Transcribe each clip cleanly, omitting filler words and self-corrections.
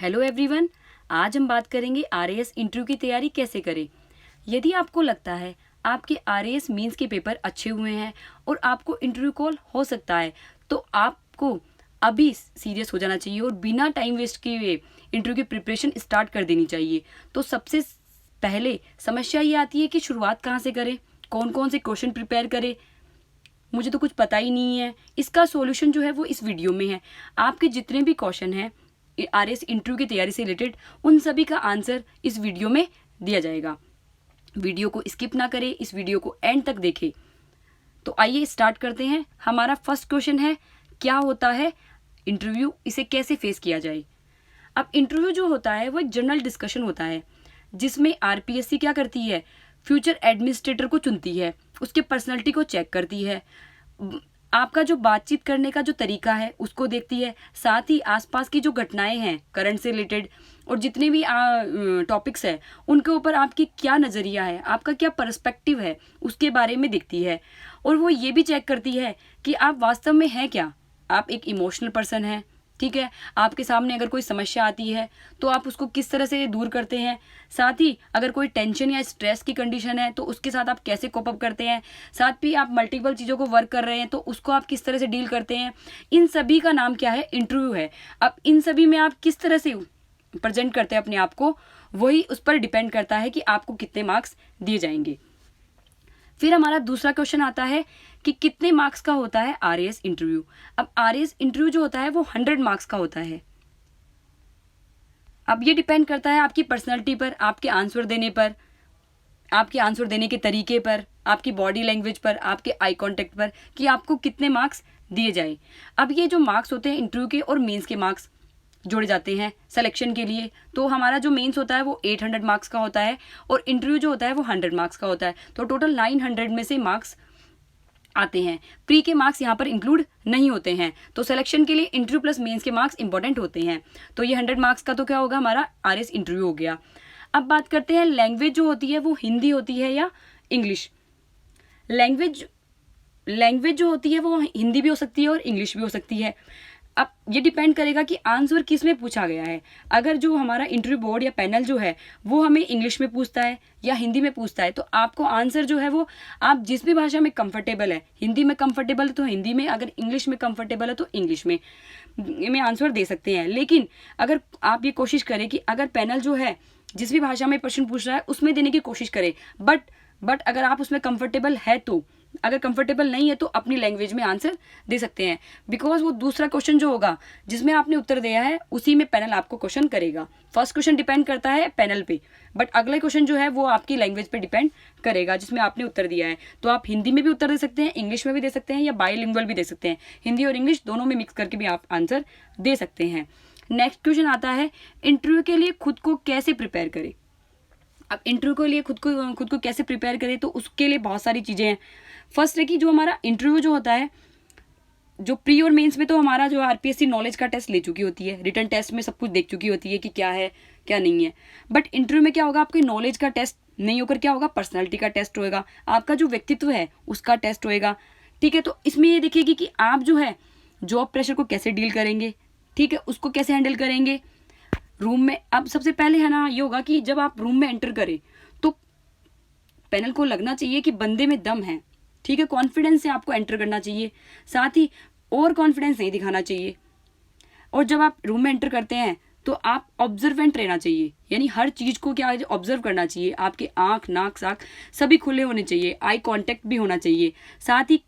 Hello everyone. आज हम बात करेंगे आरएएस इंटरव्यू की तैयारी कैसे करें। यदि आपको लगता है आपके आरएएस मेंस के पेपर अच्छे हुए हैं और आपको इंटरव्यू कॉल हो सकता है, तो आपको अभी सीरियस हो जाना चाहिए और बिना टाइम वेस्ट किए इंटरव्यू की प्रिपरेशन स्टार्ट कर देनी चाहिए। तो सबसे पहले समस्या ये आती है कि शुरुआत कहाँ से करें, कौन कौन से क्वेश्चन प्रिपेयर करें, मुझे तो कुछ पता ही नहीं है। इसका सॉल्यूशन जो है वो इस वीडियो में है। आपके जितने भी क्वेश्चन हैं आरएएस इंटरव्यू की तैयारी से रिलेटेड, उन सभी का आंसर इस वीडियो में दिया जाएगा। वीडियो को स्किप ना करें, इस वीडियो को एंड तक देखें। तो आइए स्टार्ट करते हैं। हमारा फर्स्ट क्वेश्चन है, क्या होता है इंटरव्यू, इसे कैसे फेस किया जाए। अब इंटरव्यू जो होता है वो एक जनरल डिस्कशन होता है, जिसमें आरपीएससी क्या करती है, फ्यूचर एडमिनिस्ट्रेटर को चुनती है, उसके पर्सनैलिटी को चेक करती है, आपका जो बातचीत करने का जो तरीका है उसको देखती है, साथ ही आसपास की जो घटनाएं हैं करंट से रिलेटेड और जितने भी टॉपिक्स हैं उनके ऊपर आपकी क्या नज़रिया है, आपका क्या पर्सपेक्टिव है, उसके बारे में देखती है। और वो ये भी चेक करती है कि आप वास्तव में हैं क्या। आप एक इमोशनल पर्सन हैं, ठीक है, आपके सामने अगर कोई समस्या आती है तो आप उसको किस तरह से दूर करते हैं, साथ ही अगर कोई टेंशन या स्ट्रेस की कंडीशन है तो उसके साथ आप कैसे कोप अप करते हैं, साथ भी आप मल्टीपल चीज़ों को वर्क कर रहे हैं तो उसको आप किस तरह से डील करते हैं। इन सभी का नाम क्या है, इंटरव्यू है। अब इन सभी में आप किस तरह से प्रेजेंट करते हैं अपने आप को, वही उस पर डिपेंड करता है कि आपको कितने मार्क्स दिए जाएंगे। फिर हमारा दूसरा क्वेश्चन आता है कि कितने मार्क्स का होता है आरएएस इंटरव्यू। अब आरएएस इंटरव्यू जो होता है वो 100 मार्क्स का होता है। अब ये डिपेंड करता है आपकी पर्सनैलिटी पर, आपके आंसर देने पर, आपके आंसर देने के तरीके पर, आपकी बॉडी लैंग्वेज पर, आपके आई कांटेक्ट पर, कि आपको कितने मार्क्स दिए जाए। अब ये जो मार्क्स होते हैं इंटरव्यू के और मेंस के मार्क्स जोड़े जाते हैं सिलेक्शन के लिए। तो हमारा जो मेंस होता है वो 800 मार्क्स का होता है और इंटरव्यू जो होता है वो 100 मार्क्स का होता है। तो टोटल 900 में से मार्क्स आते हैं। प्री के मार्क्स यहाँ पर इंक्लूड नहीं होते हैं। तो सिलेक्शन के लिए इंटरव्यू प्लस मेंस के मार्क्स इंपॉर्टेंट होते हैं। तो ये 100 मार्क्स का तो क्या होगा, हमारा आरएएस इंटरव्यू हो गया। अब बात करते हैं लैंग्वेज जो होती है वो हिंदी होती है या इंग्लिश। लैंग्वेज जो होती है वो हिंदी भी हो सकती है और इंग्लिश भी हो सकती है। अब ये डिपेंड करेगा कि आंसर किस में पूछा गया है। अगर जो हमारा इंटरव्यू बोर्ड या पैनल जो है वो हमें इंग्लिश में पूछता है या हिंदी में पूछता है, तो आपको आंसर जो है वो आप जिस भी भाषा में कंफर्टेबल है, हिंदी में कंफर्टेबल है तो हिंदी में, अगर इंग्लिश में कंफर्टेबल है तो इंग्लिश में आंसर दे सकते हैं। लेकिन अगर आप ये कोशिश करें कि अगर पैनल जो है जिस भी भाषा में प्रश्न पूछ रहा है उसमें देने की कोशिश करें, बट अगर आप उसमें कंफर्टेबल है तो, अगर कंफर्टेबल नहीं है तो अपनी लैंग्वेज में आंसर दे सकते हैं। बिकॉज वो दूसरा क्वेश्चन जो होगा जिसमें आपने उत्तर दिया है उसी में पैनल आपको क्वेश्चन करेगा। फर्स्ट क्वेश्चन डिपेंड करता है पैनल पे, बट अगला क्वेश्चन जो है वो आपकी लैंग्वेज पे डिपेंड करेगा जिसमें आपने उत्तर दिया है। तो आप हिंदी में भी उत्तर दे सकते हैं, इंग्लिश में भी दे सकते हैं या बाइलिंगुअल भी दे सकते हैं। हिंदी और इंग्लिश दोनों में मिक्स करके भी आप आंसर दे सकते हैं। नेक्स्ट क्वेश्चन आता है, इंटरव्यू के लिए खुद को कैसे प्रिपेयर करें। अब इंटरव्यू के लिए खुद को कैसे प्रिपेयर करें, तो उसके लिए बहुत सारी चीज़ें हैं। फर्स्ट है कि जो हमारा इंटरव्यू जो होता है, जो प्री और मेंस में तो हमारा जो आरपीएससी नॉलेज का टेस्ट ले चुकी होती है, रिटन टेस्ट में सब कुछ देख चुकी होती है कि क्या है क्या नहीं है। बट इंटरव्यू में क्या होगा, आपके नॉलेज का टेस्ट नहीं होकर क्या होगा, पर्सनैलिटी का टेस्ट होएगा, आपका जो व्यक्तित्व है उसका टेस्ट होएगा। ठीक है, तो इसमें ये देखिएगी कि आप जो है जॉब प्रेशर को कैसे डील करेंगे, ठीक है, उसको कैसे हैंडल करेंगे। रूम में अब सबसे पहले है ना ये होगा कि जब आप रूम में एंटर करें तो पैनल को लगना चाहिए कि बंदे में दम है, ठीक है, कॉन्फिडेंस से आपको एंटर करना चाहिए, साथ ही और कॉन्फिडेंस नहीं दिखाना चाहिए। और जब आप रूम में एंटर करते हैं तो आप ऑब्जर्वेंट रहना चाहिए, यानी हर चीज़ को क्या ऑब्जर्व करना चाहिए। आपके आँख नाक साक सभी खुले होने चाहिए, आई कॉन्टेक्ट भी होना चाहिए। साथ ही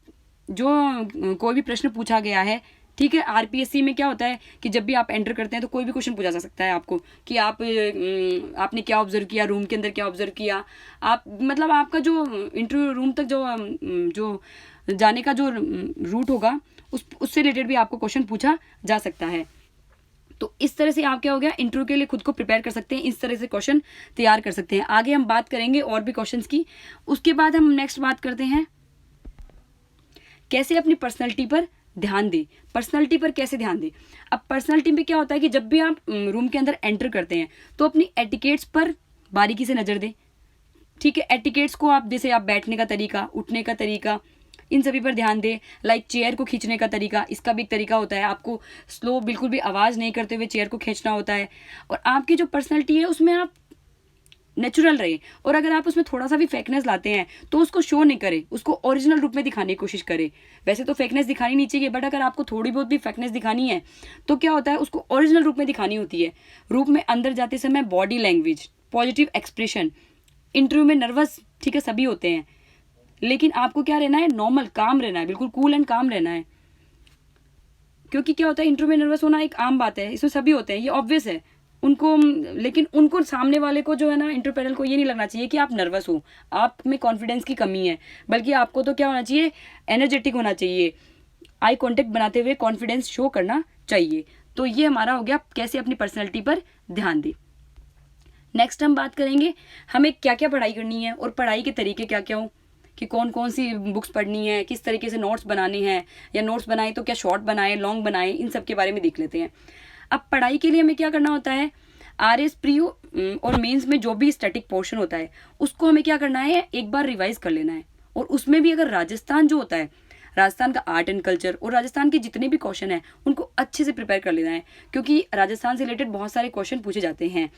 जो कोई भी प्रश्न पूछा गया है, ठीक है, आरपीएससी में क्या होता है कि जब भी आप एंटर करते हैं तो कोई भी क्वेश्चन पूछा जा सकता है आपको कि आपने क्या ऑब्जर्व किया, रूम के अंदर क्या ऑब्जर्व किया, आप मतलब आपका जो इंटरव्यू रूम तक जो जाने का जो रूट होगा उससे रिलेटेड भी आपको क्वेश्चन पूछा जा सकता है। तो इस तरह से आप क्या हो गया, इंटरव्यू के लिए खुद को प्रिपेयर कर सकते हैं, इस तरह से क्वेश्चन तैयार कर सकते हैं। आगे हम बात करेंगे और भी क्वेश्चन की। उसके बाद हम नेक्स्ट बात करते हैं कैसे अपनी पर्सनैलिटी पर ध्यान दें। पर्सनैलिटी पर कैसे ध्यान दें। अब पर्सनैलिटी में क्या होता है कि जब भी आप रूम के अंदर एंटर करते हैं तो अपनी एटिकेट्स पर बारीकी से नज़र दें, ठीक है। एटिकेट्स को आप जैसे आप बैठने का तरीका, उठने का तरीका, इन सभी पर ध्यान दें। लाइक चेयर को खींचने का तरीका, इसका भी एक तरीका होता है, आपको स्लो बिल्कुल भी आवाज़ नहीं करते हुए चेयर को खींचना होता है। और आपकी जो पर्सनैलिटी है उसमें आप नेचुरल रहे, और अगर आप उसमें थोड़ा सा भी फेकनेस लाते हैं तो उसको शो नहीं करें, उसको ओरिजिनल रूप में दिखाने की कोशिश करें। वैसे तो फेकनेस दिखानी नहीं चाहिए, बट अगर आपको थोड़ी बहुत भी फेकनेस दिखानी है तो क्या होता है, उसको ओरिजिनल रूप में दिखानी होती है। रूप में अंदर जाते समय body language, positive expression. Interview में नर्वस ठीक है सभी होते हैं, लेकिन आपको क्या रहना है, नॉर्मल काम रहना है, बिल्कुल कूल एंड काम रहना है। क्योंकि क्या होता है, इंटरव्यू में नर्वस होना एक आम बात है, इसमें सभी होते हैं, ये ऑब्वियस है उनको। लेकिन उनको सामने वाले को जो है ना, इंटरव्यू पैनल को ये नहीं लगना चाहिए कि आप नर्वस हो, आप में कॉन्फिडेंस की कमी है, बल्कि आपको तो क्या होना चाहिए, एनर्जेटिक होना चाहिए, आई कांटेक्ट बनाते हुए कॉन्फिडेंस शो करना चाहिए। तो ये हमारा हो गया कैसे अपनी पर्सनैलिटी पर ध्यान दें। नेक्स्ट हम बात करेंगे हमें क्या क्या पढ़ाई करनी है और पढ़ाई के तरीके क्या क्या हो, कि कौन कौन सी बुक्स पढ़नी है, किस तरीके से नोट्स बनाने हैं, या नोट्स बनाए तो क्या शॉर्ट बनाए, लॉन्ग बनाए, इन सब के बारे में देख लेते हैं। अब पढ़ाई के लिए हमें क्या करना होता है, आरएस प्री और मेंस में जो भी स्टैटिक पोर्शन होता है उसको हमें क्या करना है, एक बार रिवाइज कर लेना है। और उसमें भी अगर राजस्थान जो होता है, राजस्थान का आर्ट एंड कल्चर और राजस्थान के जितने भी क्वेश्चन हैं उनको अच्छे से प्रिपेयर कर लेना है, क्योंकि राजस्थान से रिलेटेड बहुत सारे क्वेश्चन पूछे जाते हैं।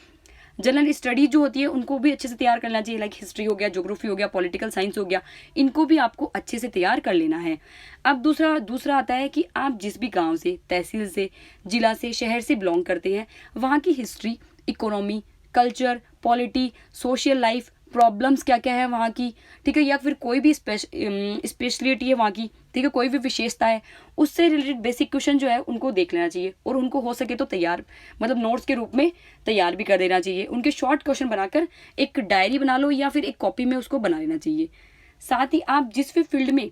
जनरल स्टडी जो होती है उनको भी अच्छे से तैयार करना चाहिए, लाइक हिस्ट्री हो गया, ज्योग्राफी हो गया, पॉलिटिकल साइंस हो गया, इनको भी आपको अच्छे से तैयार कर लेना है। अब दूसरा आता है कि आप जिस भी गांव से, तहसील से, जिला से, शहर से बिलोंग करते हैं, वहाँ की history, economy, culture, polity, social life, problems क्या क्या है वहाँ की, ठीक है, या फिर कोई भी स्पेशलिटी है वहाँ की, ठीक है, कोई भी विशेषता है, उससे रिलेटेड बेसिक क्वेश्चन जो है उनको देख लेना चाहिए, और उनको हो सके तो तैयार मतलब नोट्स के रूप में तैयार भी कर देना चाहिए। उनके शॉर्ट क्वेश्चन बनाकर एक डायरी बना लो या फिर एक कॉपी में उसको बना लेना चाहिए। साथ ही आप जिस भी फील्ड में,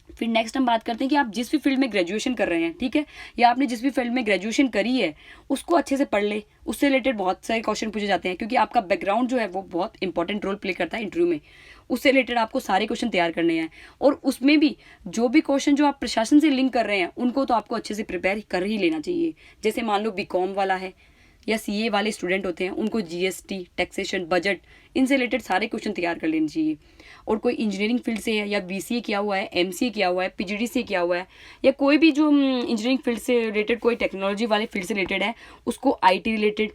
फिर नेक्स्ट हम बात करते हैं कि आप जिस भी फील्ड में ग्रेजुएशन कर रहे हैं, ठीक है, या आपने जिस भी फील्ड में ग्रेजुएशन करी है उसको अच्छे से पढ़ ले, उससे रिलेटेड बहुत सारे क्वेश्चन पूछे जाते हैं, क्योंकि आपका बैकग्राउंड जो है वो बहुत इंपॉर्टेंट रोल प्ले करता है इंटरव्यू में। उससे रिलेटेड आपको सारे क्वेश्चन तैयार करने हैं, और उसमें भी जो भी क्वेश्चन जो आप प्रशासन से लिंक कर रहे हैं उनको तो आपको अच्छे से प्रिपेयर कर ही लेना चाहिए। जैसे मान लो बीकॉम वाला है या सीए वाले स्टूडेंट होते हैं, उनको जीएसटी, टैक्सेशन, बजट, इनसे रिलेटेड सारे क्वेश्चन तैयार कर लेने चाहिए। और कोई इंजीनियरिंग फील्ड से है, या बीसीए किया हुआ है, एमसीए किया हुआ है, पीजीडी से किया हुआ है, या कोई भी जो इंजीनियरिंग फील्ड से रिलेटेड, कोई टेक्नोलॉजी वाले फील्ड से रिलेटेड है, उसको आईटी रिलेटेड,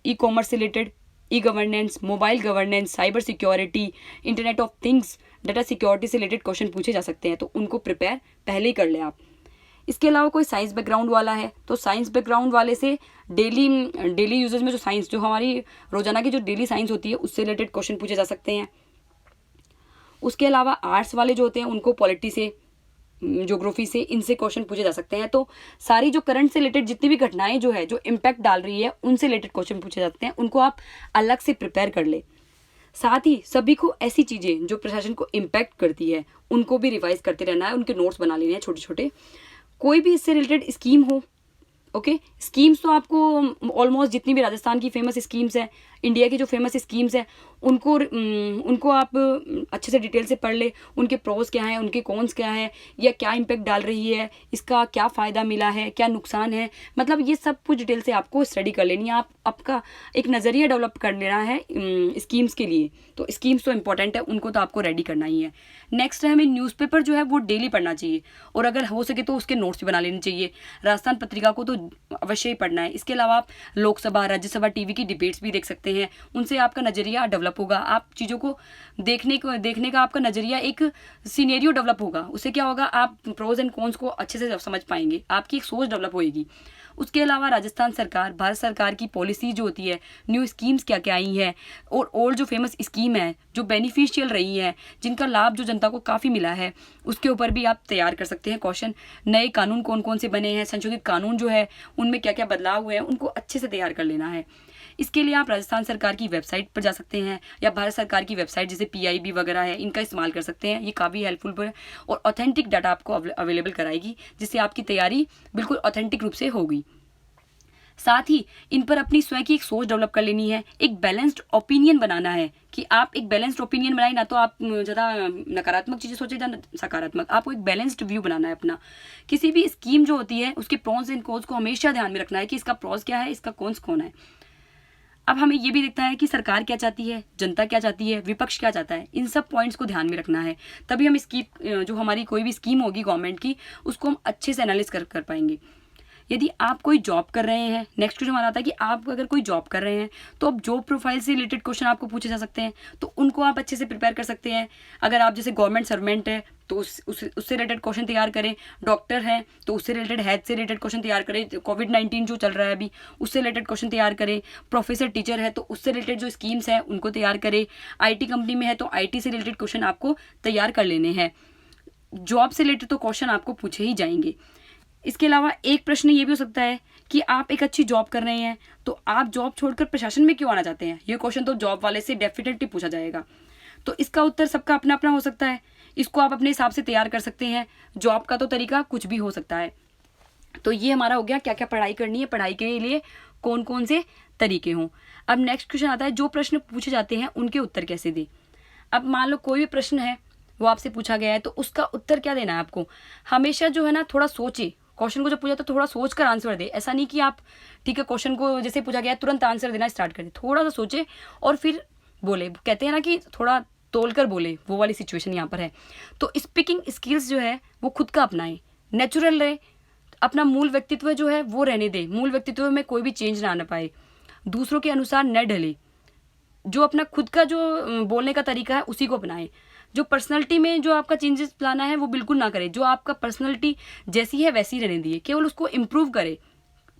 ई कॉमर्स से related, e governance, mobile governance, cyber security, internet of things, data security से रिलेटेड क्वेश्चन पूछे जा सकते हैं, तो उनको प्रिपेयर पहले ही कर ले आप। इसके अलावा कोई साइंस बैकग्राउंड वाला है तो साइंस बैकग्राउंड वाले से डेली यूजेज में जो साइंस, जो हमारी रोजाना की जो डेली साइंस होती है उससे रिलेटेड क्वेश्चन पूछे जा सकते हैं। उसके अलावा आर्ट्स वाले जो होते हैं उनको पॉलिटी से, ज्योग्राफी से, इनसे क्वेश्चन पूछे जा सकते हैं। तो सारी जो करंट से रिलेटेड जितनी भी घटनाएं जो है, जो इम्पैक्ट डाल रही है, उनसे रिलेटेड क्वेश्चन पूछे जाते हैं, उनको आप अलग से प्रिपेयर कर ले। साथ ही सभी को ऐसी चीज़ें जो प्रशासन को इम्पैक्ट करती है उनको भी रिवाइज करते रहना है, उनके नोट्स बना लेने हैं छोटे छोटे। कोई भी इससे रिलेटेड स्कीम हो, ओके, स्कीम्स तो आपको ऑलमोस्ट जितनी भी राजस्थान की फेमस स्कीम्स हैं, इंडिया की जो फेमस स्कीम्स हैं, उनको आप अच्छे से डिटेल से पढ़ ले, उनके प्रोज क्या हैं, उनके कॉन्स क्या है, या क्या इम्पैक्ट डाल रही है, इसका क्या फ़ायदा मिला है, क्या नुकसान है, मतलब ये सब कुछ डिटेल से आपको स्टडी कर लेनी है। आपका एक नज़रिया डेवलप कर लेना है स्कीम्स के लिए। तो स्कीम्स तो इंपॉर्टेंट है, उनको तो आपको रेडी करना ही है। नेक्स्ट है हमें न्यूज़पेपर जो है वो डेली पढ़ना चाहिए, और अगर हो सके तो उसके नोट्स भी बना लेने चाहिए। राजस्थान पत्रिका को तो अवश्य ही पढ़ना है। इसके अलावा आप लोकसभा, राज्यसभा, टीवी की डिबेट्स भी देख सकते हैं, उनसे आपका नज़रिया डेवलप होगा। आप चीज़ों को देखने का आपका नज़रिया, एक सिनेरियो डेवलप होगा। उससे क्या होगा, आप प्रोज एंड कॉन्स को अच्छे से समझ पाएंगे, आपकी एक सोच डेवलप होएगी। उसके अलावा राजस्थान सरकार, भारत सरकार की पॉलिसी जो होती है, न्यू स्कीम्स क्या क्या आई हैं, और जो फेमस स्कीम है, जो बेनिफिशियल रही है, जिनका लाभ जो जनता को काफ़ी मिला है, उसके ऊपर भी आप तैयार कर सकते हैं क्वेश्चन। नए कानून कौन कौन से बने हैं, संशोधित कानून जो है उनमें क्या क्या बदलाव हुए हैं, उनको अच्छे से तैयार कर लेना है। इसके लिए आप राजस्थान सरकार की वेबसाइट पर जा सकते हैं, या भारत सरकार की वेबसाइट जैसे PIB वगैरह है, इनका इस्तेमाल कर सकते हैं। ये काफ़ी हेल्पफुल है और ऑथेंटिक डाटा आपको अवेलेबल कराएगी, जिससे आपकी तैयारी बिल्कुल ऑथेंटिक रूप से होगी। साथ ही इन पर अपनी स्वयं की एक सोच डेवलप कर लेनी है, एक बैलेंस्ड ओपिनियन बनाना है, कि आप एक बैलेंस्ड ओपिनियन बनाए, ना तो आप ज़्यादा नकारात्मक चीज़ें सोचे या सकारात्मक, आपको एक बैलेंस्ड व्यू बनाना है अपना। किसी भी स्कीम जो होती है उसके प्रॉन्स एंड कॉन्स को हमेशा ध्यान में रखना है कि इसका प्रॉस क्या है, इसका कॉन्स कौन है। अब हमें ये भी देखना है कि सरकार क्या चाहती है, जनता क्या चाहती है, विपक्ष क्या चाहता है। इन सब पॉइंट्स को ध्यान में रखना है, तभी हम स्कीम जो हमारी कोई भी स्कीम होगी गवर्नमेंट की, उसको हम अच्छे से एनालिस कर पाएंगे। यदि आप कोई जॉब कर रहे हैं, नेक्स्ट क्वेश्चन हमारा आता है कि आप अगर कोई जॉब कर रहे हैं तो अब जॉब प्रोफाइल से रिलेटेड क्वेश्चन आपको पूछे जा सकते हैं, तो उनको आप अच्छे से प्रिपेयर कर सकते हैं। अगर आप जैसे गवर्नमेंट सर्वेंट है तो उससे रिलेटेड क्वेश्चन तैयार करें, डॉक्टर हैं तो उससे रिलेटेड हेल्थ से रिलेटेड क्वेश्चन तैयार करें, कोविड-19 जो चल रहा है अभी उससे रिलेटेड क्वेश्चन तैयार करें, प्रोफेसर टीचर है तो उससे रिलेटेड जो स्कीम्स हैं उनको तैयार करें, IT कंपनी में है तो IT से रिलेटेड क्वेश्चन आपको तैयार कर लेने हैं। जॉब से रिलेटेड तो क्वेश्चन आपको पूछे ही जाएंगे। इसके अलावा एक प्रश्न ये भी हो सकता है कि आप एक अच्छी जॉब कर रहे हैं तो आप जॉब छोड़कर प्रशासन में क्यों आना चाहते हैं। ये क्वेश्चन तो जॉब वाले से डेफिनेटली पूछा जाएगा। तो इसका उत्तर सबका अपना अपना हो सकता है, इसको आप अपने हिसाब से तैयार कर सकते हैं। जॉब का तो तरीका कुछ भी हो सकता है। तो ये हमारा हो गया क्या क्या पढ़ाई करनी है, पढ़ाई के लिए कौन कौन से तरीके हों। अब नेक्स्ट क्वेश्चन आता है जो प्रश्न पूछे जाते हैं उनके उत्तर कैसे दें। अब मान लो कोई भी प्रश्न है वो आपसे पूछा गया है तो उसका उत्तर क्या देना है आपको। हमेशा जो है ना थोड़ा सोचे, क्वेश्चन को जब पूछा तो थोड़ा सोच कर आंसर दे। ऐसा नहीं कि आप ठीक है क्वेश्चन को जैसे पूछा गया तुरंत आंसर देना स्टार्ट कर दे, थोड़ा सा सोचे और फिर बोले। कहते हैं ना कि थोड़ा तोल कर बोले, वो वाली सिचुएशन यहाँ पर है। तो स्पीकिंग स्किल्स जो है वो खुद का अपनाएं, नेचुरल रहे, अपना मूल व्यक्तित्व जो है वो रहने दे, मूल व्यक्तित्व में कोई भी चेंज ना आना पाए, दूसरों के अनुसार न ढले, जो अपना खुद का जो बोलने का तरीका है उसी को अपनाएं। जो पर्सनैलिटी में जो आपका चेंजेस लाना है वो बिल्कुल ना करें, जो आपका पर्सनैलिटी जैसी है वैसी रहने दिए, केवल उसको इम्प्रूव करें।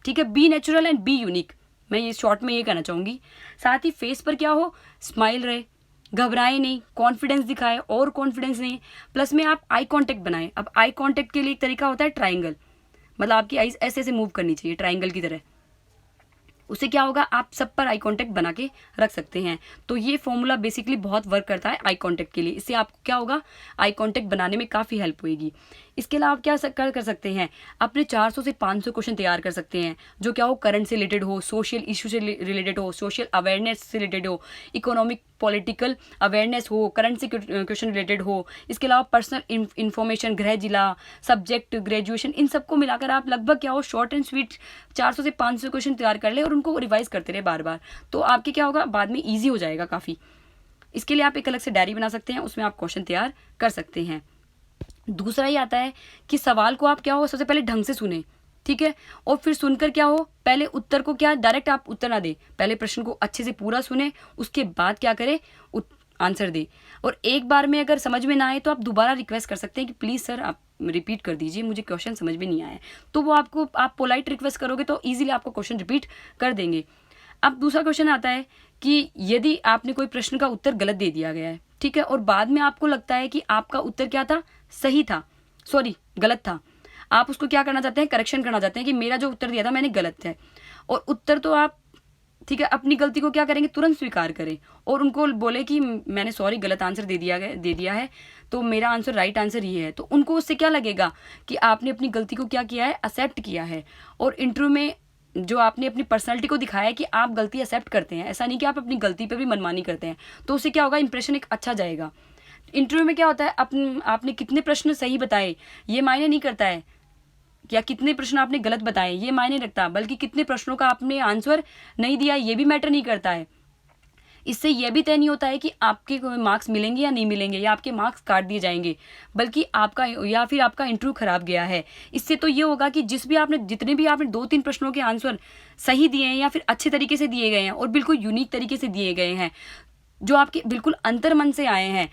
ठीक है, be natural and be unique, मैं ये शॉर्ट में ये कहना चाहूँगी। साथ ही फेस पर क्या हो, स्माइल रहे, घबराए नहीं, कॉन्फिडेंस दिखाए और कॉन्फिडेंस नहीं, प्लस में आप आई कांटेक्ट बनाएं। अब आई कांटेक्ट के लिए एक तरीका होता है ट्राइंगल, मतलब आपकी आईज ऐसे ऐसे मूव करनी चाहिए ट्राइंगल की तरह। उससे क्या होगा, आप सब पर आई कांटेक्ट बना के रख सकते हैं। तो ये फॉर्मूला बेसिकली बहुत वर्क करता है आई कांटेक्ट के लिए। इससे आपको क्या होगा, आई कांटेक्ट बनाने में काफ़ी हेल्प होगी। इसके अलावा आप क्या कर सकते हैं, अपने 400 से 500 क्वेश्चन तैयार कर सकते हैं, जो क्या हो करंट से रिलेटेड हो, सोशल इशू से रिलेटेड हो, सोशल अवेयरनेस से रिलेटेड हो, इकोनॉमिक पॉलिटिकल अवेयरनेस हो, करंट से क्वेश्चन रिलेटेड हो। इसके अलावा पर्सनल इन्फॉर्मेशन, गृह जिला, सब्जेक्ट, ग्रेजुएशन, इन सबको मिलाकर आप लगभग क्या हो शॉर्ट एंड स्वीट 400 से 500 क्वेश्चन तैयार कर ले और उनको रिवाइज करते रहे बार बार। तो आपके क्या होगा, बाद में ईजी हो जाएगा काफ़ी। इसके लिए आप एक अलग से डायरी बना सकते हैं, उसमें आप क्वेश्चन तैयार कर सकते हैं। दूसरा ये आता है कि सवाल को आप क्या हो सबसे पहले ढंग से सुने, ठीक है, और फिर सुनकर क्या हो, पहले उत्तर को क्या डायरेक्ट आप उत्तर ना दे, पहले प्रश्न को अच्छे से पूरा सुने, उसके बाद क्या करें आंसर दे। और एक बार में अगर समझ में ना आए तो आप दोबारा रिक्वेस्ट कर सकते हैं कि प्लीज़ सर आप रिपीट कर दीजिए, मुझे क्वेश्चन समझ में नहीं आया। तो वो आपको, आप पोलाइट रिक्वेस्ट करोगे तो ईजिली आपको क्वेश्चन रिपीट कर देंगे। अब दूसरा क्वेश्चन आता है कि यदि आपने कोई प्रश्न का उत्तर गलत दे दिया गया है, ठीक है, और बाद में आपको लगता है कि आपका उत्तर क्या था, सही था, सॉरी गलत था, आप उसको क्या करना चाहते हैं, करेक्शन करना चाहते हैं कि मेरा जो उत्तर दिया था मैंने गलत है। और उत्तर तो आप ठीक है अपनी गलती को क्या करेंगे, तुरंत स्वीकार करें और उनको बोले कि मैंने सॉरी गलत आंसर दे दिया है तो मेरा आंसर राइट आंसर ये है। तो उनको उससे क्या लगेगा कि आपने अपनी गलती को क्या किया है, एक्सेप्ट किया है। और इंटरव्यू में जो आपने अपनी पर्सनैलिटी को दिखाया है कि आप गलती एक्सेप्ट करते हैं, ऐसा नहीं कि आप अपनी गलती पे भी मनमानी करते हैं। तो उससे क्या होगा, इंप्रेशन एक अच्छा जाएगा। इंटरव्यू में क्या होता है, आपने कितने प्रश्न सही बताए ये मायने नहीं करता है, या कितने प्रश्न आपने गलत बताए ये मायने रखता, बल्कि कितने प्रश्नों का आपने आंसर नहीं दिया ये भी मैटर नहीं करता है। इससे यह भी तय नहीं होता है कि आपके मार्क्स मिलेंगे या नहीं मिलेंगे, या आपके मार्क्स काट दिए जाएंगे, बल्कि आपका या फिर आपका इंटरव्यू खराब गया है। इससे तो ये होगा कि जितने भी आपने 2-3 प्रश्नों के आंसर सही दिए हैं या फिर अच्छे तरीके से दिए गए हैं और बिल्कुल यूनिक तरीके से दिए गए हैं, जो आपके बिल्कुल अंतर मन से आए हैं,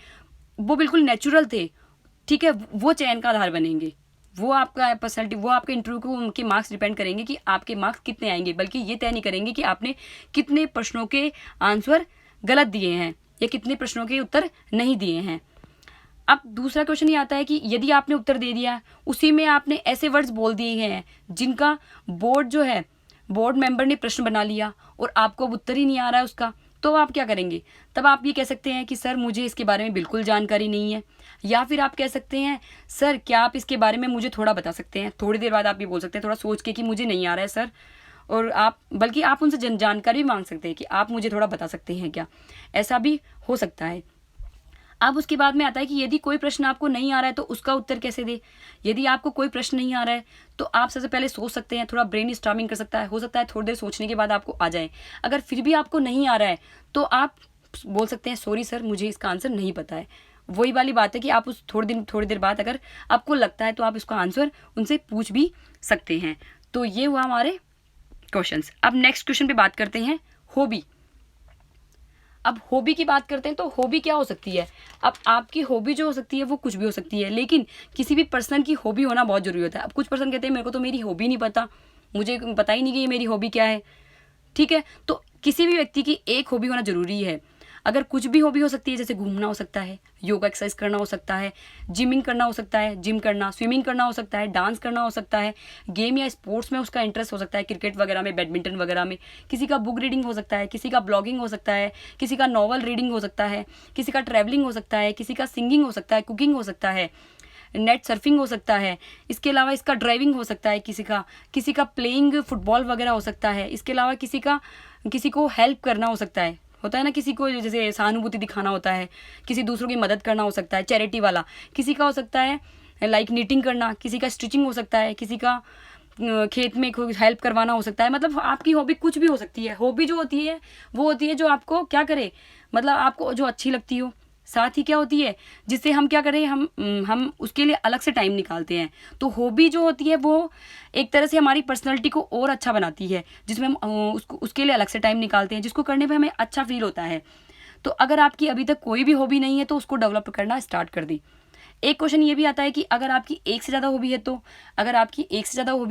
वो बिल्कुल नेचुरल थे, ठीक है, वो चयन का आधार बनेंगे। वो आपका पर्सनैलिटी, वो आपके इंटरव्यू को उनके मार्क्स डिपेंड करेंगे कि आपके मार्क्स कितने आएंगे, बल्कि ये तय नहीं करेंगे कि आपने कितने प्रश्नों के आंसर गलत दिए हैं या कितने प्रश्नों के उत्तर नहीं दिए हैं। अब दूसरा क्वेश्चन ये आता है कि यदि आपने उत्तर दे दिया, उसी में आपने ऐसे वर्ड्स बोल दिए हैं जिनका बोर्ड मेंबर ने प्रश्न बना लिया और आपको अब उत्तर ही नहीं आ रहा है उसका, तो आप क्या करेंगे, तब आप ये कह सकते हैं कि सर मुझे इसके बारे में बिल्कुल जानकारी नहीं है, या फिर आप कह सकते हैं सर क्या आप इसके बारे में मुझे थोड़ा बता सकते हैं। थोड़ी देर बाद आप ये बोल सकते हैं थोड़ा सोच के कि मुझे नहीं आ रहा है सर, और बल्कि आप उनसे जानकारी भी मांग सकते हैं कि आप मुझे थोड़ा बता सकते हैं क्या, ऐसा भी हो सकता है। अब उसके बाद में आता है कि यदि कोई प्रश्न आपको नहीं आ रहा है तो उसका उत्तर कैसे दे। यदि आपको कोई प्रश्न नहीं आ रहा है तो आप सबसे पहले सोच सकते हैं, थोड़ा ब्रेन स्टॉर्मिंग कर सकता है, हो सकता है थोड़ी देर सोचने के बाद आपको आ जाए। अगर फिर भी आपको नहीं आ रहा है तो आप बोल सकते हैं सॉरी सर, मुझे इसका आंसर नहीं पता है। वही वाली बात है कि आप उस थोड़ी देर बाद अगर आपको लगता है तो आप इसका आंसर उनसे पूछ भी सकते हैं। तो ये हुआ हमारे क्वेश्चंस। अब नेक्स्ट क्वेश्चन पे बात करते हैं, हॉबी। अब हॉबी की बात करते हैं तो हॉबी क्या हो सकती है। अब आपकी हॉबी जो हो सकती है वो कुछ भी हो सकती है, लेकिन किसी भी पर्सन की हॉबी होना बहुत जरूरी होता है। अब कुछ पर्सन कहते हैं मेरे को तो मेरी हॉबी नहीं पता, मुझे पता ही नहीं कि ये मेरी हॉबी क्या है। ठीक है, तो किसी भी व्यक्ति की एक हॉबी होना जरूरी है। अगर कुछ भी हॉबी हो सकती है, जैसे घूमना हो सकता है, योगा एक्सरसाइज करना हो सकता है, जिमिंग करना हो सकता है, जिम करना, स्विमिंग करना हो सकता है, डांस करना हो सकता है, गेम या स्पोर्ट्स में उसका इंटरेस्ट हो सकता है, क्रिकेट वगैरह में, बैडमिंटन वगैरह में, किसी का बुक रीडिंग हो सकता है, किसी का ब्लॉगिंग हो सकता है, किसी का नॉवल रीडिंग हो सकता है, किसी का ट्रैवलिंग हो सकता है, किसी का सिंगिंग हो सकता है, कुकिंग हो सकता है, नेट सर्फिंग हो सकता है। इसके अलावा इसका ड्राइविंग हो सकता है, किसी का प्लेइंग फुटबॉल वगैरह हो सकता है। इसके अलावा किसी को हेल्प करना हो सकता है, होता है ना, किसी को जैसे सहानुभूति दिखाना होता है, किसी दूसरों की मदद करना हो सकता है, चैरिटी वाला। किसी का हो सकता है लाइक नीटिंग करना, किसी का स्टिचिंग हो सकता है, किसी का खेत में कोई हेल्प करवाना हो सकता है। मतलब आपकी हॉबी कुछ भी हो सकती है। हॉबी जो होती है वो होती है जो आपको क्या करे, मतलब आपको जो अच्छी लगती हो। साथ ही क्या होती है जिससे हम क्या करें, हम उसके लिए अलग से टाइम निकालते हैं। तो हॉबी जो होती है वो एक तरह से हमारी पर्सनैलिटी को और अच्छा बनाती है, जिसमें हम उसके लिए अलग से टाइम निकालते हैं, जिसको करने पे हमें अच्छा फील होता है। तो अगर आपकी अभी तक कोई भी हॉबी नहीं है तो उसको डेवलप करना स्टार्ट कर दी। एक क्वेश्चन ये भी आता है कि अगर आपकी एक से ज़्यादा हॉबी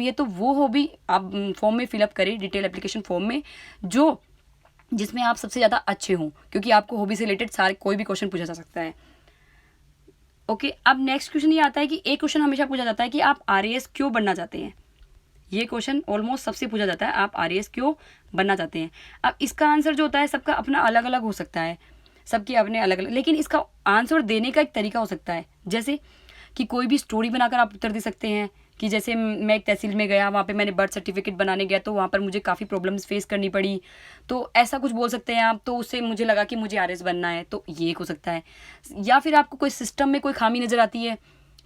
है तो वो हॉबी आप फॉर्म में फिलअप करें, डिटेल एप्लीकेशन फॉर्म में, जिसमें आप सबसे ज़्यादा अच्छे हों, क्योंकि आपको हॉबी से रिलेटेड सारे कोई भी क्वेश्चन पूछा जा सकता है। ओके, अब नेक्स्ट क्वेश्चन ये आता है कि एक क्वेश्चन हमेशा पूछा जाता है कि आप आरएएस क्यों बनना चाहते हैं। ये क्वेश्चन ऑलमोस्ट सबसे पूछा जाता है, आप आरएएस क्यों बनना चाहते हैं। अब इसका आंसर जो होता है सबका अपना अलग अलग हो सकता है, सबके अपने अलग अलग, लेकिन इसका आंसर देने का एक तरीका हो सकता है। जैसे कि कोई भी स्टोरी बनाकर आप उत्तर दे सकते हैं कि जैसे मैं एक तहसील में गया, वहाँ पे मैंने बर्थ सर्टिफिकेट बनाने गया तो वहाँ पर मुझे काफ़ी प्रॉब्लम्स फेस करनी पड़ी, तो ऐसा कुछ बोल सकते हैं आप। तो उससे मुझे लगा कि मुझे आरएएस बनना है, तो ये एक हो सकता है। या फिर आपको कोई सिस्टम में कोई खामी नज़र आती है,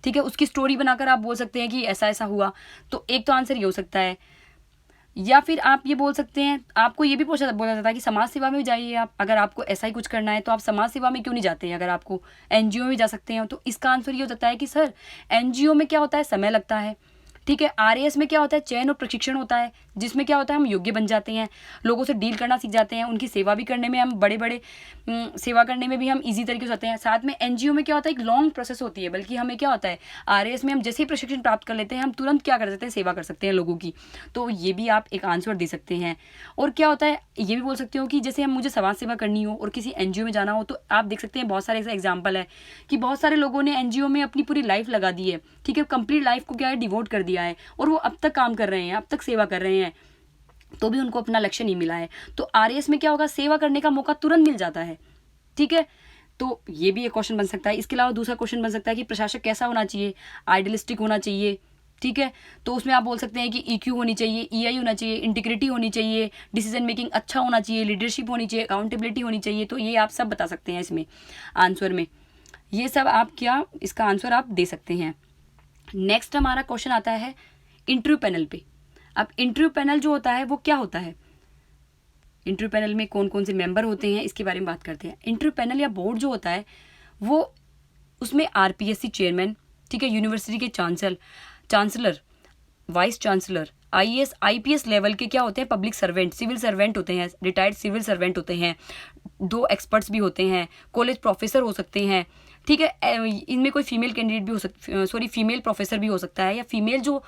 ठीक है, उसकी स्टोरी बनाकर आप बोल सकते हैं कि ऐसा ऐसा हुआ, तो एक तो आंसर ये हो सकता है। या फिर आप ये बोल सकते हैं, आपको ये भी बोला जाता है कि समाज सेवा में भी जाइए आप, अगर आपको ऐसा ही कुछ करना है तो आप समाज सेवा में क्यों नहीं जाते हैं, अगर आपको एनजीओ में जा सकते हैं। तो इसका आंसर ये हो जाता है कि सर एनजीओ में क्या होता है, समय लगता है, ठीक है। आरएएस में क्या होता है, चयन और प्रशिक्षण होता है, जिसमें क्या होता है हम योग्य बन जाते हैं, लोगों से डील करना सीख जाते हैं, उनकी सेवा भी करने में हम बड़े सेवा करने में भी हम इजी तरीके से होते हैं। साथ में एनजीओ में क्या होता है, एक लॉन्ग प्रोसेस होती है, बल्कि हमें क्या होता है आरएएस में हम जैसे ही प्रशिक्षण प्राप्त कर लेते हैं हम तुरंत क्या कर सकते हैं, सेवा कर सकते हैं लोगों की। तो ये भी आप एक आंसर दे सकते हैं। और क्या होता है ये भी बोल सकते हो कि जैसे हम मुझे समाज सेवा करनी हो और किसी एनजीओ में जाना हो, तो आप देख सकते हैं बहुत सारे ऐसे एग्जाम्पल है कि बहुत सारे लोगों ने एनजीओ में अपनी पूरी लाइफ लगा दी है, ठीक है, कंप्लीट लाइफ को क्या है डिवोट कर दिया है, और वो अब तक काम कर रहे हैं, अब तक सेवा कर रहे हैं, तो भी उनको अपना लक्ष्य नहीं मिला है। तो आरएएस में क्या होगा, सेवा करने का मौका तुरंत मिल जाता है, ठीक है। तो ये भी एक क्वेश्चन बन सकता है। इसके अलावा दूसरा क्वेश्चन बन सकता है कि प्रशासक कैसा होना चाहिए, आइडियलिस्टिक होना चाहिए, ठीक है। तो उसमें आप बोल सकते हैं कि ईक्यू होनी चाहिए, ईआई होना चाहिए, इंटीग्रिटी होनी चाहिए, डिसीजन मेकिंग अच्छा होना चाहिए, लीडरशिप होनी चाहिए, अकाउंटेबिलिटी होनी चाहिए। तो ये आप सब बता सकते हैं इसमें आंसर में, ये सब आप क्या इसका आंसर आप दे सकते हैं। नेक्स्ट हमारा क्वेश्चन आता है इंटरव्यू पैनल पे। अब इंटरव्यू पैनल जो होता है वो क्या होता है, इंटरव्यू पैनल में कौन कौन से मेंबर होते हैं इसके बारे में बात करते हैं। इंटरव्यू पैनल या बोर्ड जो होता है वो उसमें आरपीएससी चेयरमैन, ठीक है, यूनिवर्सिटी के chancellor, vice chancellor, IAS IPS level के क्या होते हैं, पब्लिक सर्वेंट, सिविल सर्वेंट होते हैं, रिटायर्ड सिविल सर्वेंट होते हैं, 2 एक्सपर्ट्स भी होते हैं, कॉलेज प्रोफेसर हो सकते हैं, ठीक है। इनमें कोई फीमेल कैंडिडेट भी हो फीमेल प्रोफेसर भी हो सकता है, या फीमेल जो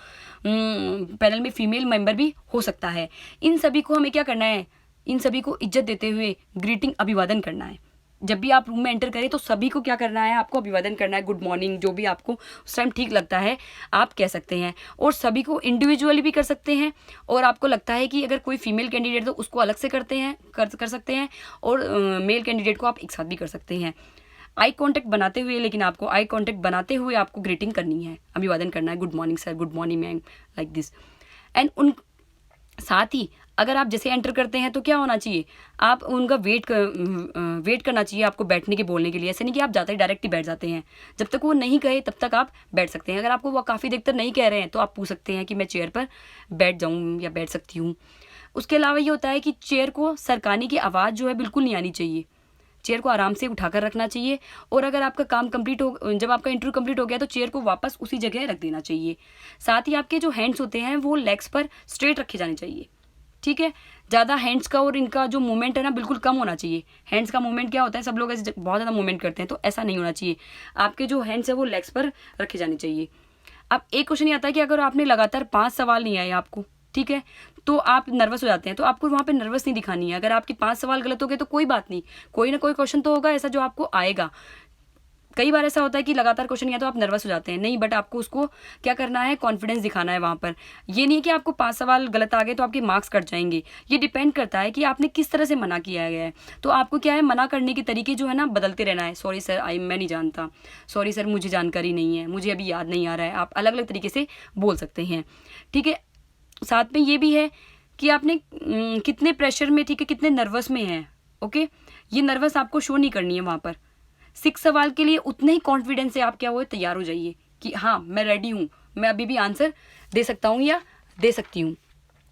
पैनल में फीमेल मेंबर भी हो सकता है। इन सभी को हमें क्या करना है, इन सभी को इज्जत देते हुए ग्रीटिंग अभिवादन करना है। जब भी आप रूम में एंटर करें तो सभी को क्या करना है, आपको अभिवादन करना है, गुड मॉर्निंग, जो भी आपको उस टाइम ठीक लगता है आप कह सकते हैं। और सभी को इंडिविजुअली भी कर सकते हैं, और आपको लगता है कि अगर कोई फीमेल कैंडिडेट तो उसको अलग से कर सकते हैं, और मेल कैंडिडेट को आप एक साथ भी कर सकते हैं। आई कांटेक्ट बनाते हुए, लेकिन आपको आई कांटेक्ट बनाते हुए आपको ग्रीटिंग करनी है, अभिवादन करना है, good morning sir, good morning ma'am, like this. And उन साथ ही अगर आप जैसे एंटर करते हैं तो क्या होना चाहिए, आप उनका वेट करना चाहिए आपको बैठने के बोलने के लिए। ऐसे नहीं कि आप जाते ही डायरेक्ट ही बैठ जाते हैं, जब तक वो नहीं कहे तब तक आप बैठ सकते हैं। अगर आपको वो काफ़ी देर तक नहीं कह रहे हैं तो आप पूछ सकते हैं कि मैं चेयर पर बैठ जाऊँ या बैठ सकती हूँ। उसके अलावा ये होता है कि चेयर को सरकाने की आवाज़ जो है बिल्कुल नहीं आनी चाहिए, चेयर को आराम से उठाकर रखना चाहिए। और अगर आपका काम कंप्लीट हो, जब आपका इंटरव्यू कंप्लीट हो गया तो चेयर को वापस उसी जगह रख देना चाहिए। साथ ही आपके जो हैंड्स होते हैं वो लेग्स पर स्ट्रेट रखे जाने चाहिए, ठीक है। ज़्यादा हैंड्स का और इनका जो मूवमेंट है ना बिल्कुल कम होना चाहिए। हैंड्स का मूवमेंट क्या होता है, सब लोग ऐसे बहुत ज़्यादा मूवमेंट करते हैं, तो ऐसा नहीं होना चाहिए। आपके जो हैंड्स है वो लेग्स पर रखे जाने चाहिए। अब एक क्वेश्चन ये आता है कि अगर आपने लगातार 5 सवाल नहीं आए आपको, ठीक है, तो आप नर्वस हो जाते हैं, तो आपको वहाँ पे नर्वस नहीं दिखानी है। अगर आपके 5 सवाल गलत हो गए तो कोई बात नहीं, कोई ना कोई क्वेश्चन तो होगा ऐसा जो आपको आएगा। कई बार ऐसा होता है कि लगातार क्वेश्चन या तो आप नर्वस हो जाते हैं, नहीं, बट आपको उसको क्या करना है, कॉन्फिडेंस दिखाना है वहाँ पर। ये नहीं कि आपको 5 सवाल गलत आ गए तो आपके मार्क्स कट जाएंगे। ये डिपेंड करता है कि आपने किस तरह से मना किया गया है। तो आपको क्या है, मना करने के तरीके जो है ना बदलते रहना है। सॉरी सर, मैं नहीं जानता, सॉरी सर मुझे जानकारी नहीं है, मुझे अभी याद नहीं आ रहा है। आप अलग अलग तरीके से बोल सकते हैं, ठीक है। साथ में ये भी है कि आपने कितने प्रेशर में, ठीक है, कितने नर्वस में हैं, ओके। ये नर्वस आपको शो नहीं करनी है वहाँ पर। 6 सवाल के लिए उतने ही कॉन्फिडेंस से आप क्या हुए, तैयार हो जाइए कि हाँ मैं रेडी हूँ, मैं अभी भी आंसर दे सकता हूँ या दे सकती हूँ,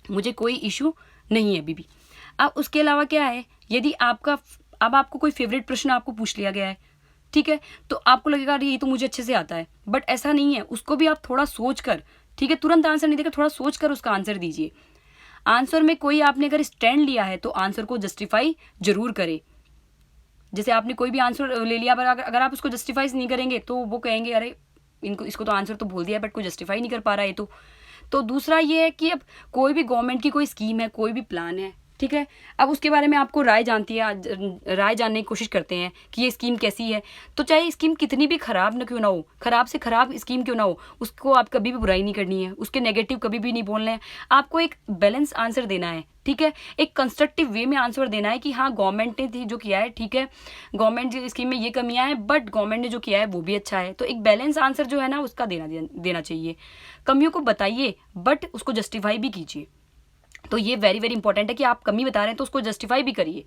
मुझे कोई इशू नहीं है अभी भी। अब उसके अलावा क्या है, यदि अब आपको कोई फेवरेट प्रश्न आपको पूछ लिया गया है, ठीक है, तो आपको लगेगा अरे ये तो मुझे अच्छे से आता है, बट ऐसा नहीं है। उसको भी आप थोड़ा सोच कर, ठीक है, तुरंत आंसर नहीं देकर थोड़ा सोच कर उसका आंसर दीजिए। आंसर में कोई आपने अगर स्टैंड लिया है तो आंसर को जस्टिफाई जरूर करें। जैसे आपने कोई भी आंसर ले लिया, पर अगर आप उसको जस्टिफाई नहीं करेंगे तो वो कहेंगे अरे इसको तो आंसर तो बोल दिया बट कोई जस्टिफाई नहीं कर पा रहा है। तो दूसरा ये है कि अब कोई भी गवर्नमेंट की कोई स्कीम है, कोई भी प्लान है, ठीक है, अब उसके बारे में आपको राय जानने की कोशिश करते हैं कि ये स्कीम कैसी है। तो चाहे स्कीम कितनी भी खराब न क्यों ना हो, खराब से खराब स्कीम क्यों ना हो, उसको आप कभी भी बुराई नहीं करनी है, उसके नेगेटिव कभी भी नहीं बोलना है। आपको एक बैलेंस आंसर देना है, ठीक है, एक कंस्ट्रक्टिव वे में आंसर देना है कि हाँ गवर्नमेंट ने जो किया है, ठीक है, गवर्नमेंट स्कीम में ये कमियां हैं बट गवर्नमेंट ने जो किया है वो भी अच्छा है। तो एक बैलेंस आंसर जो है ना उसका देना चाहिए। कमियों को बताइए बट उसको जस्टिफाई भी कीजिए। तो ये वेरी वेरी इंपॉर्टेंट है कि आप कमी बता रहे हैं तो उसको जस्टिफाई भी करिए।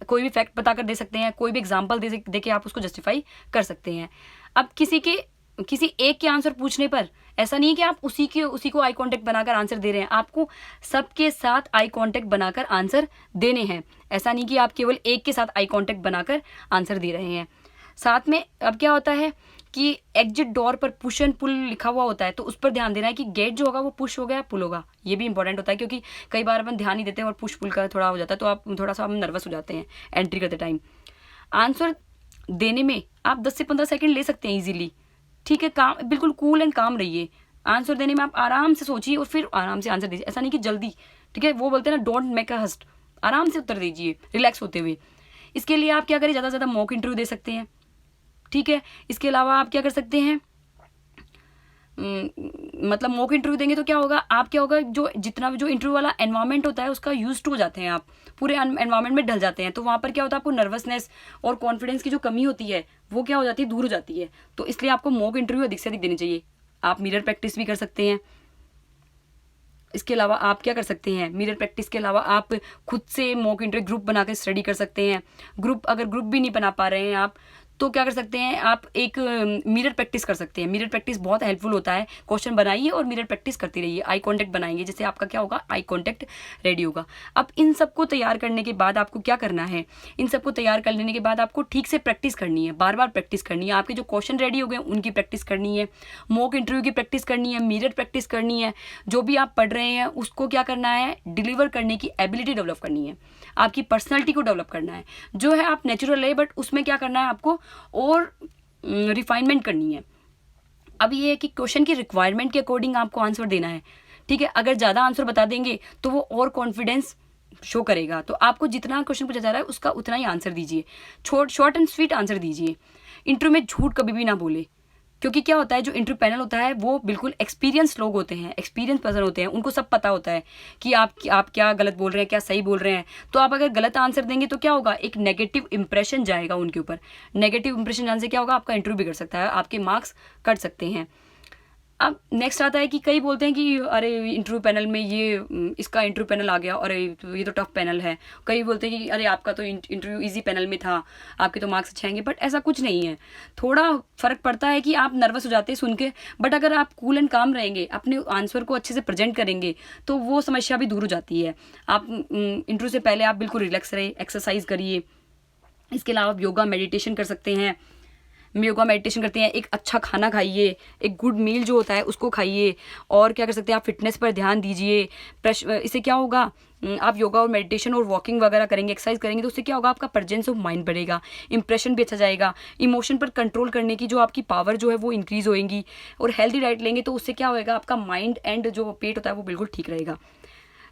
कोई भी फैक्ट बताकर दे सकते हैं, कोई भी एग्जांपल दे के आप उसको जस्टिफाई कर सकते हैं। अब किसी एक के आंसर पूछने पर ऐसा नहीं है कि आप उसी को आई कांटेक्ट बनाकर आंसर दे रहे हैं, आपको सबके साथ आई कांटेक्ट बनाकर आंसर देने हैं। ऐसा नहीं कि आप केवल एक के साथ आई कांटेक्ट बनाकर आंसर दे रहे हैं। साथ में अब क्या होता है कि एग्जिट डोर पर पुश एंड पुल लिखा हुआ होता है, तो उस पर ध्यान देना है कि गेट जो होगा वो पुश होगा या पुल होगा। ये भी इंपॉर्टेंट होता है क्योंकि कई बार अपन ध्यान नहीं देते हैं और पुश पुल का थोड़ा हो जाता है, तो आप थोड़ा सा हम नर्वस हो जाते हैं एंट्री करते टाइम। आंसर देने में आप 10 से 15 सेकंड ले सकते हैं इजीली, ठीक है। काम बिल्कुल कूल एंड काम रहिए। आंसर देने में आप आराम से सोचिए और फिर आराम से आंसर दीजिए, ऐसा नहीं कि जल्दी, ठीक है। वो बोलते हैं ना डोंट मेक अ हस्ट, आराम से उत्तर दीजिए रिलैक्स होते हुए। इसके लिए आप क्या करें, ज़्यादा से ज़्यादा मॉक इंटरव्यू दे सकते हैं, ठीक है। इसके अलावा आप क्या कर सकते हैं, मतलब मॉक इंटरव्यू देंगे तो क्या होगा, आप क्या होगा, जितना जो इंटरव्यू वाला एनवायरनमेंट होता है उसका यूज टू हो जाते हैं, आप पूरे एनवायरनमेंट में ढल जाते हैं। तो वहाँ पर क्या होता है, आपको नर्वसनेस और कॉन्फिडेंस की जो कमी होती है वो क्या हो जाती है, दूर हो जाती है। तो इसलिए आपको मॉक इंटरव्यू अधिक से अधिक देनी चाहिए। आप मिरर प्रैक्टिस भी कर सकते हैं। इसके अलावा आप क्या कर सकते हैं, मिरर प्रैक्टिस के अलावा आप खुद से मॉक इंटरव्यू ग्रुप बनाकर स्टडी कर सकते हैं। अगर ग्रुप भी नहीं बना पा रहे हैं आप, तो क्या कर सकते हैं, आप एक मिरर प्रैक्टिस कर सकते हैं। मिरर प्रैक्टिस बहुत हेल्पफुल होता है। क्वेश्चन बनाइए और मिरर प्रैक्टिस करते रहिए। आई कांटेक्ट बनाएंगे, जिससे आपका क्या होगा, आई कांटेक्ट रेडी होगा। अब इन सबको तैयार करने के बाद आपको क्या करना है, इन सबको तैयार कर लेने के बाद आपको ठीक से प्रैक्टिस करनी है, बार बार प्रैक्टिस करनी है। आपके जो क्वेश्चन रेडी हो गए उनकी प्रैक्टिस करनी है, मॉक इंटरव्यू की प्रैक्टिस करनी है, मिरर प्रैक्टिस करनी है। जो भी आप पढ़ रहे हैं उसको क्या करना है, डिलीवर करने की एबिलिटी डेवलप करनी है, आपकी पर्सनैलिटी को डेवलप करना है। जो है आप नेचुरल है बट उसमें क्या करना है आपको और रिफाइनमेंट करनी है। अब ये है कि क्वेश्चन की रिक्वायरमेंट के अकॉर्डिंग आपको आंसर देना है, ठीक है। अगर ज़्यादा आंसर बता देंगे तो वो और कॉन्फिडेंस शो करेगा। तो आपको जितना क्वेश्चन पूछा जा रहा है उसका उतना ही आंसर दीजिए, शॉर्ट एंड स्वीट आंसर दीजिए। इंटरव्यू में झूठ कभी भी ना बोले, क्योंकि क्या होता है, जो इंटरव्यू पैनल होता है वो बिल्कुल एक्सपीरियंस लोग होते हैं, एक्सपीरियंस पर्सन होते हैं, उनको सब पता होता है कि आप क्या गलत बोल रहे हैं, क्या सही बोल रहे हैं। तो आप अगर गलत आंसर देंगे तो क्या होगा, एक नेगेटिव इंप्रेशन जाएगा उनके ऊपर। नेगेटिव इंप्रेशन जाने से क्या होगा, आपका इंटरव्यू बिगड़ सकता है, आपके मार्क्स कट सकते हैं। अब नेक्स्ट आता है कि कई बोलते हैं कि अरे इंटरव्यू पैनल में ये इसका इंटरव्यू पैनल आ गया, अरे ये तो टफ पैनल है। कई बोलते हैं कि अरे आपका तो इंटरव्यू इजी पैनल में था, आपके तो मार्क्स अच्छे आएंगे। बट ऐसा कुछ नहीं है, थोड़ा फर्क पड़ता है कि आप नर्वस हो जाते हैं सुन के, बट अगर आप कूल एंड काम रहेंगे, अपने आंसर को अच्छे से प्रेजेंट करेंगे, तो वो समस्या भी दूर हो जाती है। आप इंटरव्यू से पहले आप बिल्कुल रिलैक्स रहे, एक्सरसाइज करिए। इसके अलावा आप योगा मेडिटेशन कर सकते हैं। योगा मेडिटेशन करते हैं, एक अच्छा खाना खाइए, एक गुड मील जो होता है उसको खाइए। और क्या कर सकते हैं, आप फिटनेस पर ध्यान दीजिए। इससे क्या होगा, आप योगा और मेडिटेशन और वॉकिंग वगैरह करेंगे, एक्सरसाइज करेंगे, तो उससे क्या होगा, आपका प्रेजेंस ऑफ माइंड बढ़ेगा, इंप्रेशन भी अच्छा जाएगा, इमोशन पर कंट्रोल करने की जो आपकी पावर जो है वो इंक्रीज होएगी। और हेल्दी डाइट लेंगे तो उससे क्या होएगा, आपका माइंड एंड जो पेट होता है वो बिल्कुल ठीक रहेगा।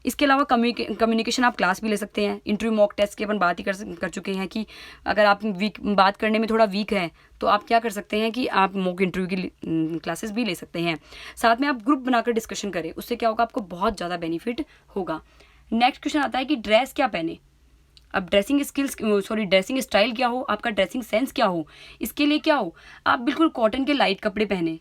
इसके अलावा कम्युनिकेशन आप क्लास भी ले सकते हैं। इंटरव्यू मॉक टेस्ट की अपन बात ही कर चुके हैं कि अगर आप बात करने में थोड़ा वीक है तो आप क्या कर सकते हैं कि आप मॉक इंटरव्यू की क्लासेस भी ले सकते हैं। साथ में आप ग्रुप बनाकर डिस्कशन करें, उससे क्या होगा, आपको बहुत ज़्यादा बेनिफिट होगा। नेक्स्ट क्वेश्चन आता है कि ड्रेस क्या पहने। अब ड्रेसिंग स्टाइल क्या हो, आपका ड्रेसिंग सेंस क्या हो, इसके लिए क्या हो, आप बिल्कुल कॉटन के लाइट कपड़े पहने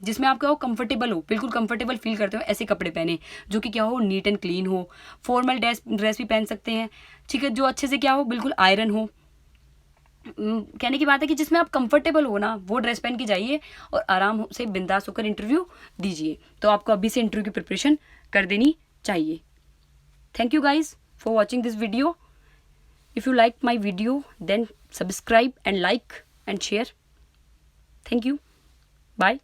जिसमें आपका वो कंफर्टेबल हो, बिल्कुल कंफर्टेबल फील करते हो, ऐसे कपड़े पहने जो कि क्या हो, नीट एंड क्लीन हो। फॉर्मल ड्रेस भी पहन सकते हैं, ठीक है, जो अच्छे से क्या हो, बिल्कुल आयरन हो। कहने की बात है कि जिसमें आप कंफर्टेबल हो ना, वो ड्रेस पहन के जाइए और आराम से बिंदास होकर इंटरव्यू दीजिए। तो आपको अभी से इंटरव्यू की प्रिपरेशन कर देनी चाहिए। Thank you guys for watching this video. If you like my video then subscribe and like and share. Thank you, bye.